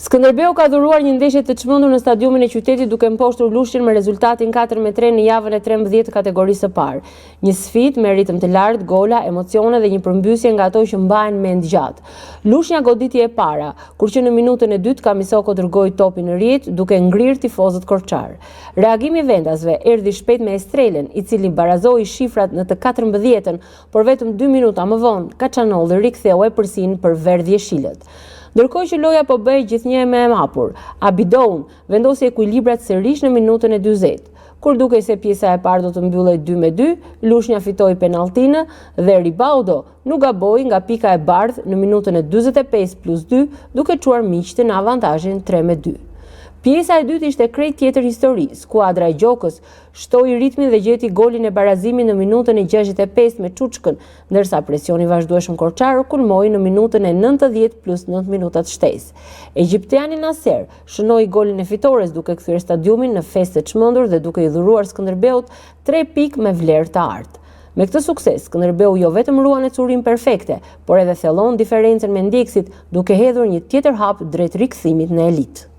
Skënderbeu ka dhuruar një ndeshje të çmendur në stadiumin e qytetit duke mposhtur Lushnjën me rezultatin 4-3 në javën e 13 të kategorisë së parë. Një sfidë me ritëm të lartë, gola, emocione dhe një përmbysje nga ato që mbahen mend gjatë. Lushnja goditi e para, kur që në minutën e dytë Kamisoko dërgoi topin në rrjet duke ngrirë tifozët korçar. Reagimi i vendasve erdhi shpejt me Estrelen, i cili barazoi shifrat në të 14-ën, por vetëm 2 minuta më vonë Kaçanolli riktheu epërsinë për verdhjeshilët. Ndërkohë që loja po bëhej gjithnjë me hapur, Abidoun vendosi ekuilibrat sërish në minutën e 40. Kur dukej se pjesa e parë do të mbyllej 2-2, Lushnja fitoi penalltinë dhe Ribaudo nuk gaboi nga pika e bardhë në minutën e 45+2, duke çuar miqtë në avantazhin 3-2. Pjesa e dytë ishte krejt tjetër histori. Skuadra e Gjokës shtoi ritmin dhe gjeti golin e barazimit në minutën e 65 me Çuçkën, ndërsa presioni vazhdueshëm korçar u kulmoi në minutën e 90+9 minutat shtesë. Egjiptiani Nasser shënoi golin e fitores duke kthyer stadiumin në festë të çmendur dhe duke i dhuruar Skënderbeut 3 pikë me vlerë të artë. Me këtë sukses, Skënderbeu jo vetëm ruan e curim perfekte, por edhe thellon diferencën me ndjekësit duke hedhur një tjetër hap drejt rikthimit në elitë.